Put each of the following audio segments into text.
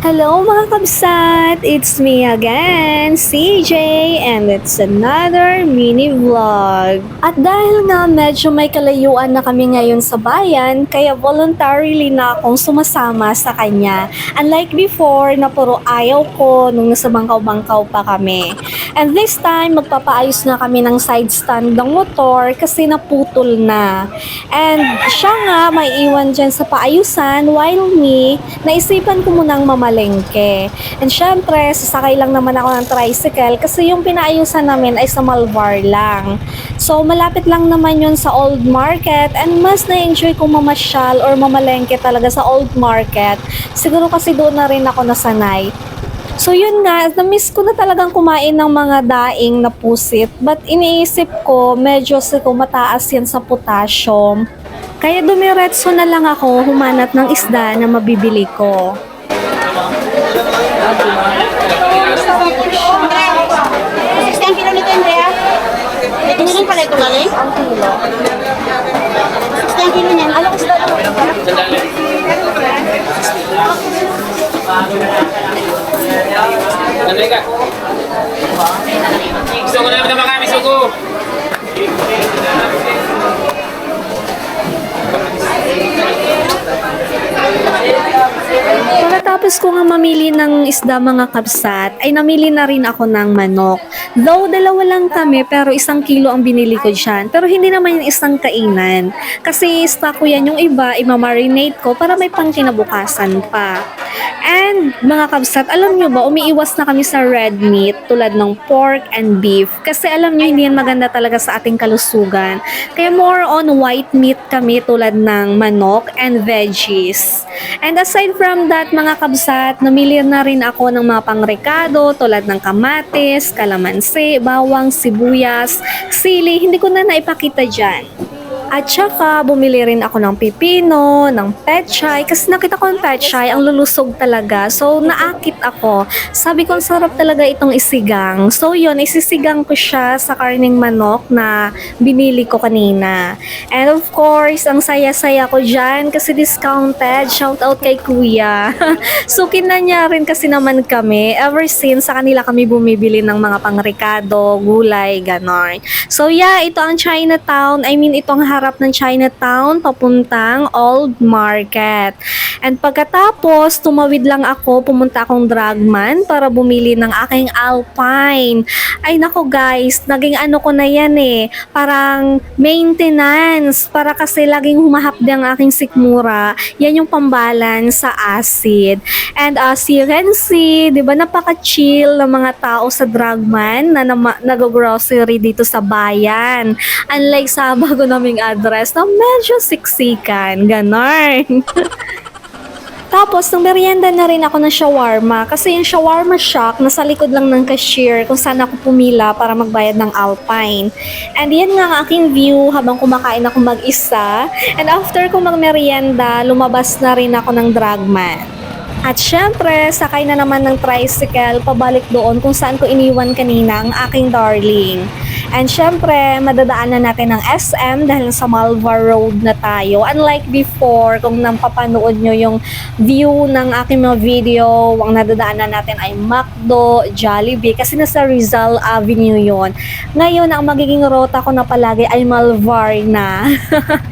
Hello mga kabsat! It's me again, CJ, and it's another mini vlog. At dahil nga medyo may kalayuan na kami ngayon sa bayan, kaya voluntarily na akong sumasama sa kanya. Unlike before na puro ayaw ko nung nasa bangkaw-bangkaw pa kami. And this time, magpapaayos na kami ng side stand ng motor kasi naputol na. And siya nga may iwan dyan sa paayusan while me, naisipan ko munang mamalengke. And syempre, sasakay lang naman ako ng tricycle kasi yung pinaayusan namin ay sa Malvar lang. So, malapit lang naman yun sa Old Market and mas na-enjoy kong mamasyal or mamalengke talaga sa Old Market. Siguro kasi doon na rin ako nasanay. So yun nga, na-miss ko na talagang kumain ng mga daing na pusit. But iniisip ko, medyo mataas yan sa potassium. Kaya dumiretso na lang ako humanap ng isda na mabibili ko. Ang kilo nito, Andrea? Ito lang pala ito galing? Ang kilo. Ang kilo niyan. Alam ko sa dalawa. Nanday ka. Gusto ko naman naman kami sugo. Pagkatapos ko nga mamili ng isda mga kabsat, ay namili na rin ako ng manok. Though dalawa lang kami pero 1 kilo ang binili ko dyan. Pero hindi naman yung isang kainan. Kasi stock ko yan, yung iba imamarinate ko para may pangkinabukasan pa. And mga kabsat, alam nyo ba, umiiwas na kami sa red meat tulad ng pork and beef. Kasi alam nyo, hindi yan maganda talaga sa ating kalusugan. Kaya more on white meat kami tulad ng manok and veggies. And aside from that mga kabsat, namili na rin ako ng mga pangrekado tulad ng kamatis, kalamansi, bawang, sibuyas, sili. Hindi ko na naipakita dyan. At saka, bumili rin ako ng pipino, ng pechay. Kasi nakita ko yung pechay, ang lulusog talaga. So, naakit ako. Sabi ko, sarap talaga itong isigang. So, yun, isisigang ko siya sa karning manok na binili ko kanina. And of course, ang saya-saya ko dyan kasi discounted. Shout out kay kuya. So, kinanya rin kasi naman kami. Ever since, sa kanila kami bumibili ng mga pangrekado, gulay, ganon. So, yeah, ito ang Chinatown. I mean, itong harap ng Chinatown papuntang Old Market. And pagkatapos, tumawid lang ako, pumunta akong Dragman para bumili ng aking Alpine. Ay nako guys, naging ano ko na yan eh, parang maintenance para kasi laging humahapdi ang aking sikmura. Yan yung pambalance sa acid. And as you can see, di ba napaka-chill ng mga tao sa Dragman na nag-grocery dito sa bayan. Unlike sa bago naming address na medyo siksikan, ganon. Tapos, nung merienda na rin ako ng shawarma kasi yung shawarma shack nasa likod lang ng cashier kung saan ako pumila para magbayad ng Alpine. And yan nga ang aking view habang kumakain ako mag-isa. And after ko magmerienda, lumabas na rin ako ng Dragman. At syempre, sakay na naman ng tricycle pabalik doon kung saan ko iniwan kanina ang aking darling. And syempre, madadaanan natin ng SM dahil sa Malvar Road na tayo. Unlike before, kung napapanood nyo yung view ng aking mga video, ang nadadaanan natin ay McDo, Jollibee, kasi nasa Rizal Avenue yon. Ngayon, ang magiging rota ko na palagi ay Malvar na.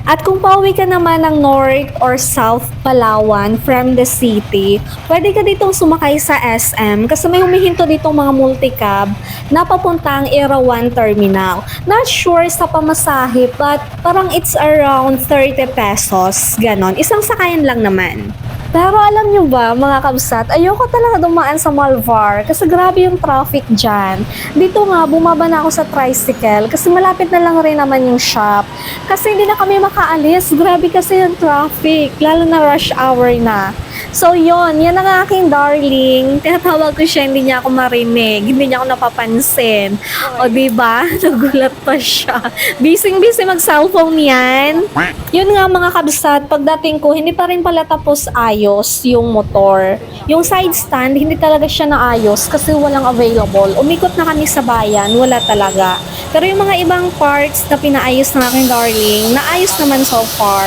At kung pauwi ka naman ng North or South Palawan from the city, pwede ka ditong sumakay sa SM kasi may humihinto ditong mga multicab na papuntang Erawan Terminal. Not sure sa pamasahe but parang it's around 30 pesos. Ganon. Isang sakayan lang naman. Pero alam nyo ba, mga kabsat, ayoko talaga dumaan sa Malvar kasi grabe yung traffic dyan. Dito nga, bumaba na ako sa tricycle kasi malapit na lang rin naman yung shop. Kasi hindi na kami makaalis. Grabe kasi yung traffic, lalo na rush hour na. So yun, yan ang aking darling. Tinatawag ko siya, hindi niya ako marinig. Hindi niya ako napapansin. O diba? Nagulat pa siya. Busy mag-cellphone yan. Yun nga mga kabsat, pagdating ko, hindi pa rin pala tapos ayos yung motor. Yung side stand, hindi talaga siya naayos kasi walang available. Umikot na kami sa bayan, wala talaga. Pero yung mga ibang parts na pinaayos ng aking darling, naayos naman so far.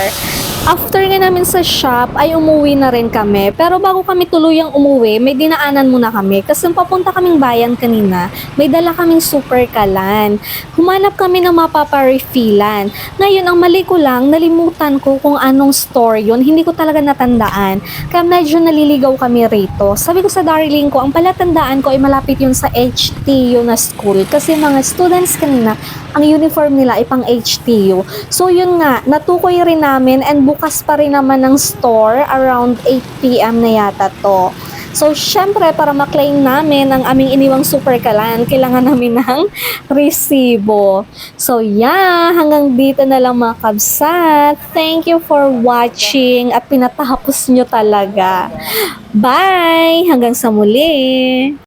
After nga namin sa shop, ay umuwi na rin kami. Pero bago kami tuluyang umuwi, may dinaanan muna kami. Kasi nung papunta kaming bayan kanina, may dala kaming super kalan. Humanap kami ng mapaparefillan. Ngayon, ang mali ko lang, nalimutan ko kung anong store yun. Hindi ko talaga natandaan. Kaya medyo naliligaw kami rito. Sabi ko sa darling ko, ang palatandaan ko ay malapit yun sa HTU na school. Kasi mga students kanina, ang uniform nila ay pang HTU. So yun nga, natukoy rin namin and bukas pa rin naman ng store around 8 p.m. na yata to. So syempre para maklaim namin ang aming iniwang super kalan, kailangan namin ng resibo. So yeah, hanggang dito na lang mga kabsat. Thank you for watching at pinatapos nyo talaga. Bye! Hanggang sa muli!